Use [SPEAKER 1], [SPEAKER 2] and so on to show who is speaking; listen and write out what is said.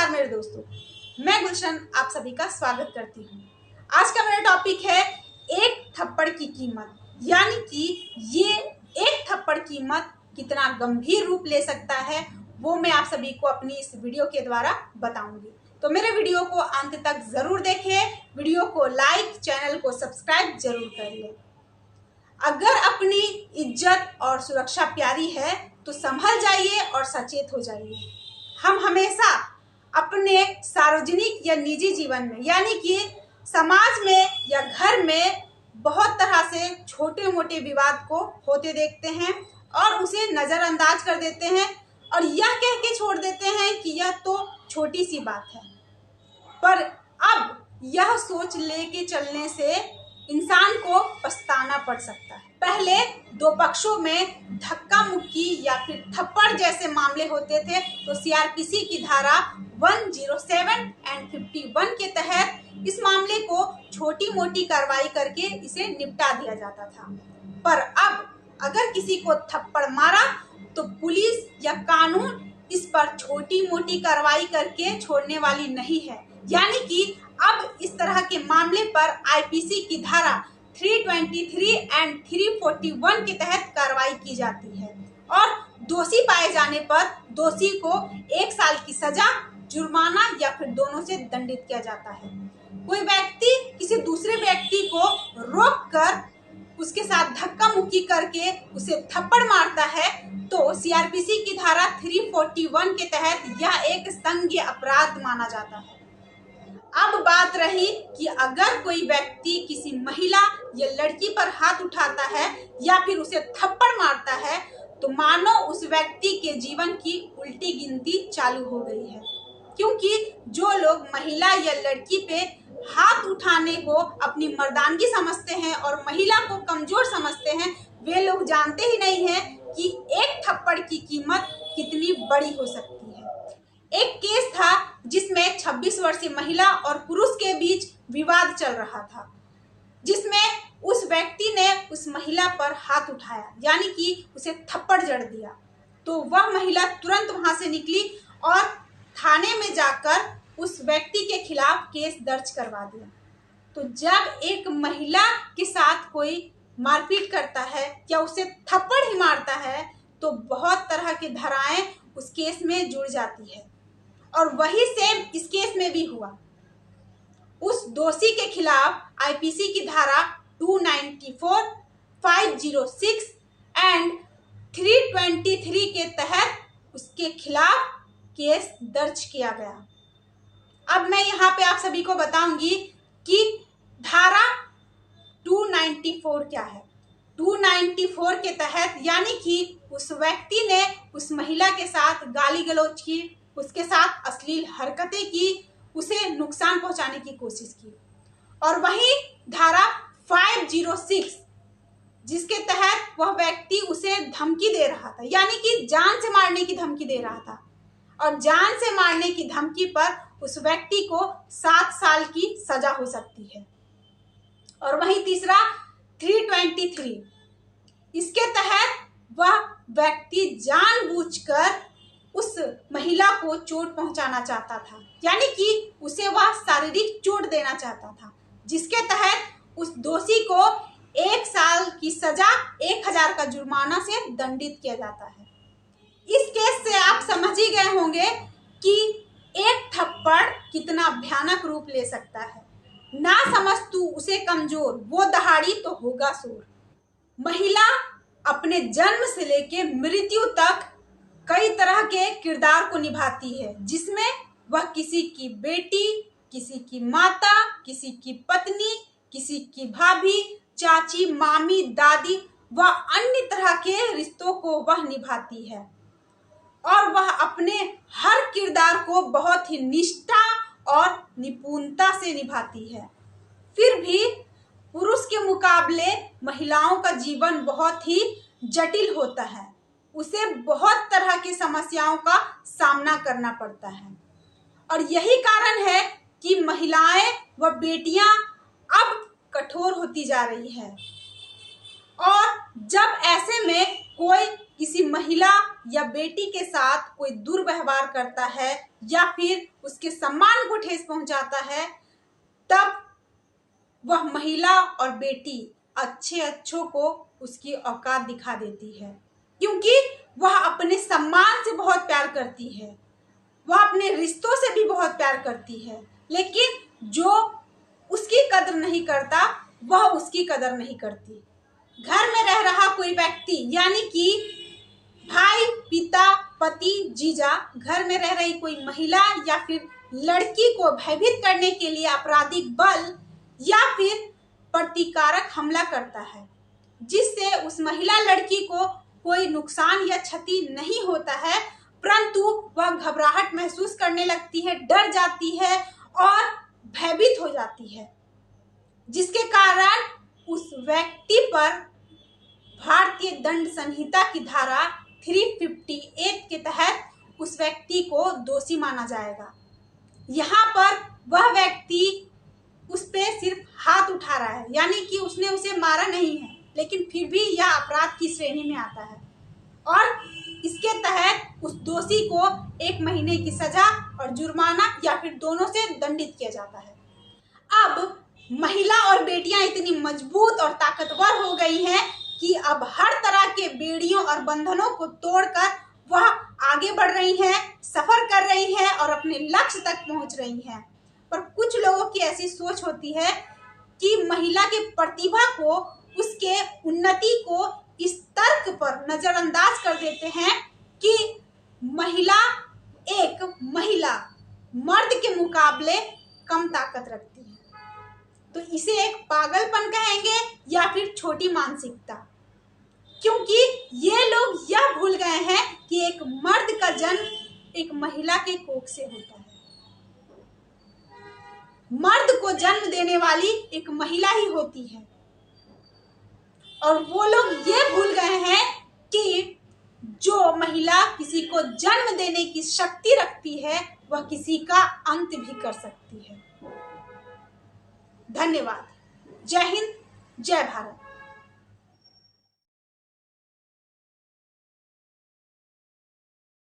[SPEAKER 1] नमस्कार मेरे दोस्तों, मैं गुलशन आप सभी का स्वागत करती हूँ। आज का मेरा टॉपिक है एक थप्पड़ की कीमत, यानी कि ये एक थप्पड़ कीमत कितना गंभीर रूप ले सकता है वो मैं आप सभी को अपनी इस वीडियो के द्वारा बताऊंगी। तो मेरे वीडियो को अंत तक जरूर देखें, वीडियो को लाइक, चैनल को सब्सक्राइब जरूर कर लें। अगर अपनी इज्जत और सुरक्षा प्यारी है तो संभल जाइए और सचेत हो जाइए। हम हमेशा अपने सार्वजनिक या निजी जीवन में, यानी कि समाज में या घर में बहुत तरह से छोटे मोटे विवाद को होते देखते हैं और उसे नज़रअंदाज कर देते हैं और यह कह के छोड़ देते हैं कि यह तो छोटी सी बात है। पर अब यह सोच लेके चलने से इंसान को पछताना पड़ सकता है। पहले दो पक्षों में धक्का मुक्की या फिर थप्पड़ जैसे मामले होते थे तो सीआरपीसी की धारा 107 एंड 51 के तहत इस मामले को छोटी मोटी कार्रवाई करके इसे निपटा दिया जाता था। पर अब अगर किसी को थप्पड़ मारा तो पुलिस या कानून इस पर छोटी मोटी कार्रवाई करके छोड़ने वाली नहीं है, यानी कि अब इस तरह के मामले पर आईपीसी की धारा 323 एंड 341 के तहत कार्रवाई की जाती है और दोषी पाए जाने पर दोषी को 1 साल की सजा, जुर्माना या फिर दोनों से दंडित किया जाता है। कोई व्यक्ति किसी दूसरे व्यक्ति को रोककर उसके साथ धक्का मुक्की करके उसे थप्पड़ मारता है तो सीआरपीसी की धारा 341 के तहत यह एक संज्ञेय अपराध माना जाता है। अब बात रही कि अगर कोई व्यक्ति किसी महिला या लड़की पर हाथ उठाता है या फिर उसे थप्पड़ मारता है तो मानो उस व्यक्ति के जीवन की उल्टी गिनती चालू हो गई है, क्योंकि जो लोग महिला या लड़की पे हाथ उठाने को अपनी मर्दानगी समझते हैं और महिला को कमजोर समझते हैं, वे लोग जानते ही नहीं हैं कि एक थप्पड़ की कीमत कितनी बड़ी हो सकती है। एक केस था जिसमें 26 वर्षीय महिला और पुरुष के बीच विवाद चल रहा था, जिसमें उस व्यक्ति ने उस महिला पर हाथ उठाया, यानी कि उसे थप्पड़ जड़ दिया। तो वह महिला तुरंत वहां से निकली और थाने में जाकर उस व्यक्ति के खिलाफ केस दर्ज करवा दिया। तो जब एक महिला के साथ कोई मारपीट करता है या उसे थप्पड़ ही मारता है तो बहुत तरह की धाराएं उस केस में जुड़ जाती है और वही सेम इस केस में भी हुआ। उस दोषी के खिलाफ आईपीसी की धारा 294, 506 एंड 323 के तहत उसके खिलाफ केस दर्ज किया गया। अब मैं यहाँ पे आप सभी को बताऊंगी कि धारा 294 क्या है। 294 के तहत, यानी कि उस व्यक्ति ने उस महिला के साथ गाली गलौज की, उसके साथ अश्लील हरकतें की, उसे नुकसान पहुंचाने की कोशिश की। और वही धारा 506 जिसके तहत वह व्यक्ति उसे धमकी दे रहा था, यानी कि जान से मारने की धमकी दे रहा था और जान से मारने की धमकी पर उस व्यक्ति को 7 साल की सजा हो सकती है। और वही तीसरा 323, इसके तहत वह व्यक्ति जानबूझकर उस महिला को चोट पहुंचाना चाहता था, यानी कि उसे वह शारीरिक चोट देना चाहता था, जिसके तहत उस दोषी को 1 साल की सजा, 1000 का जुर्माना से दंडित किया जाता है। इस केस से आप समझ ही गए होंगे कि एक थप्पड़ कितना भयानक रूप ले सकता है। ना समझ तू उसे कमजोर, वो दहाड़ी तो होगा शूर। महिला अपने जन्म से लेके मृत्यु तक कई तरह के किरदार को निभाती है, जिसमें वह किसी की बेटी, किसी की माता, किसी की पत्नी, किसी की भाभी, चाची, मामी, दादी व अन्य तरह के रिश्तों को वह निभाती है और वह अपने हर किरदार को बहुत ही निष्ठा और निपुणता से निभाती है। फिर भी पुरुष के मुकाबले महिलाओं का जीवन बहुत ही जटिल होता है, उसे बहुत तरह की समस्याओं का सामना करना पड़ता है और यही कारण है कि महिलाएं व बेटियां अब कठोर होती जा रही है। और जब ऐसे में कोई किसी महिला या बेटी के साथ कोई दुर्व्यवहार करता है या फिर उसके सम्मान को ठेस पहुंचाता है, तब वह महिला और बेटी अच्छों को उसकी औकात दिखा देती है, क्योंकि वह अपने सम्मान से बहुत प्यार करती है, वह अपने रिश्तों से भी बहुत प्यार करती है। लेकिन जो उसकी कदर नहीं करता वह उसकी कदर नहीं करती। घर में रह रहा कोई व्यक्ति यानी कि भाई, पिता, पति, जीजा, घर में रह रही कोई महिला या फिर लड़की को भयभीत करने के लिए आपराधिक बल या फिर प्रतिकारक हमला करता है, जिससे उस महिला लड़की को कोई नुकसान या क्षति नहीं होता है, परंतु वह घबराहट महसूस करने लगती है, डर जाती है और भयभीत हो जाती है, जिसके कारण उस व्यक्ति पर भारतीय दंड संहिता की धारा 358 के तहत उस व्यक्ति को दोषी माना जाएगा। यहाँ पर वह व्यक्ति उस पे सिर्फ हाथ उठा रहा है, यानी कि उसने उसे मारा नहीं है, लेकिन फिर भी यह अपराध की श्रेणी में आता है और इसके तहत उस दोषी को 1 महीने की सजा और जुर्माना या फिर दोनों से दंडित किया जाता है। अब महिला और बेटियां इतनी मजबूत और ताकतवर हो गई हैं कि अब हर तरह के बेड़ियों और बंधनों को तोड़कर वह आगे बढ़ रही हैं, सफर कर रही हैं और अपने लक्ष्य तक पहुंच रही हैं। पर कुछ लोगों की ऐसी सोच होती है कि महिला की प्रतिभा को, उसके उन्नति को इस तर्क पर नजरअंदाज कर देते हैं कि एक महिला मर्द के मुकाबले कम ताकत रखती है, तो इसे एक पागलपन कहेंगे या फिर छोटी मानसिकता, क्योंकि ये लोग यह भूल गए हैं कि एक मर्द का जन्म एक महिला के कोख से होता है। मर्द को जन्म देने वाली एक महिला ही होती है और वो लोग ये भूल गए हैं कि जो महिला किसी को जन्म देने की शक्ति रखती है वह किसी का अंत भी कर सकती है। धन्यवाद। जय हिंद, जय भारत।